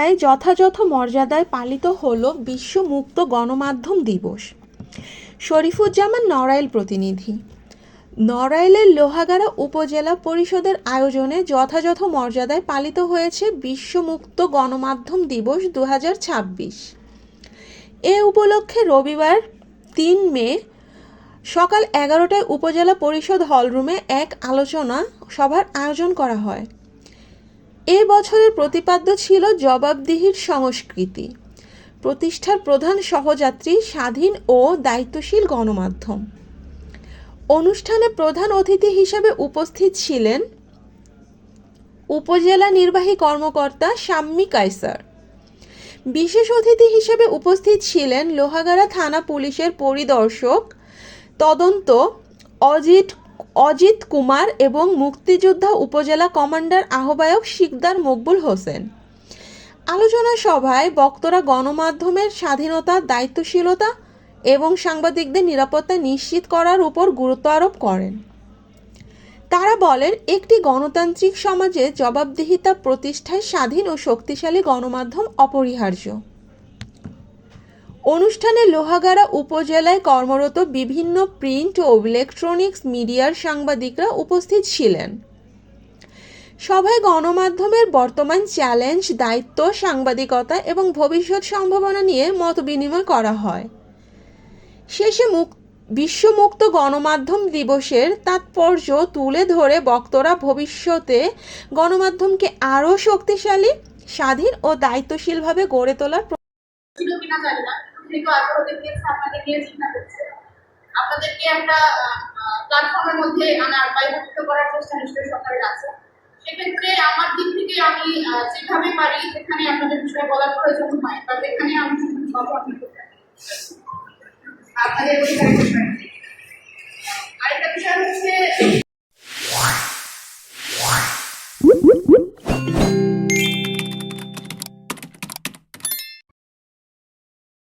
উপজেলায় যথাযথ মর্যাদায় পালিত হল বিশ্ব মুক্ত গণমাধ্যম দিবস। শরীফুজ্জামান নড়াইল প্রতিনিধি। নড়াইলের লোহাগাড়া উপজেলা পরিষদের আয়োজনে যথাযথ মর্যাদায় পালিত হয়েছে বিশ্ব মুক্ত গণমাধ্যম দিবস 2026। এ উপলক্ষে রবিবার 3 মে সকাল 11টায় উপজেলা পরিষদ হলরুমে এক আলোচনা সভার আয়োজন করা হয়। এ বছরের প্রতিপাদ্য ছিল জবাবদিহির সংস্কৃতি, প্রতিষ্ঠার প্রধান সহযাত্রী স্বাধীন ও দায়িত্বশীল গণমাধ্যম। অনুষ্ঠানে প্রধান অতিথি হিসেবে উপস্থিত ছিলেন উপজেলা নির্বাহী কর্মকর্তা শাম্মী কায়সার। বিশেষ অতিথি হিসেবে উপস্থিত ছিলেন লোহাগাড়া থানা পুলিশের পরিদর্শক তদন্ত অজিত কুমার এবং মুক্তিযোদ্ধা উপজেলা কমান্ডার আহ্বায়ক শিকদার মকবুল হোসেন। আলোচনা সভায় বক্তারা গণমাধ্যমের স্বাধীনতা, দায়িত্বশীলতা এবং সাংবাদিকদের নিরাপত্তা নিশ্চিত করার উপর গুরুত্ব আরোপ করেন। তারা বলেন, একটি গণতান্ত্রিক সমাজে জবাবদিহিতা প্রতিষ্ঠায় স্বাধীন ও শক্তিশালী গণমাধ্যম অপরিহার্য। অনুষ্ঠানে লোহাগাড়া উপজেলায় কর্মরত বিভিন্ন প্রিন্ট ও ইলেকট্রনিক্স মিডিয়ার সাংবাদিকরা উপস্থিত ছিলেন। সভায় গণমাধ্যমের বর্তমান চ্যালেঞ্জ, দায়িত্ব, সাংবাদিকতা এবং ভবিষ্যৎ সম্ভাবনা নিয়ে মতবিনিময় করা হয়। শেষে বিশ্ব মুক্ত গণমাধ্যম দিবসের তাৎপর্য তুলে ধরে বক্তারা ভবিষ্যতে গণমাধ্যমকে আরও শক্তিশালী, স্বাধীন ও দায়িত্বশীলভাবে গড়ে তোলার আপনাদেরকে একটা প্ল্যাটফর্মের মধ্যে আনার বা একত্রিত করার চেষ্টা নিশ্চয়ই সরকারের আছে। সেক্ষেত্রে আমার দিক থেকে আমি যেভাবে পারি, যেখানে আপনাদের বিষয়ে বলার প্রয়োজন হয় বা যেখানে আমি আপনাদের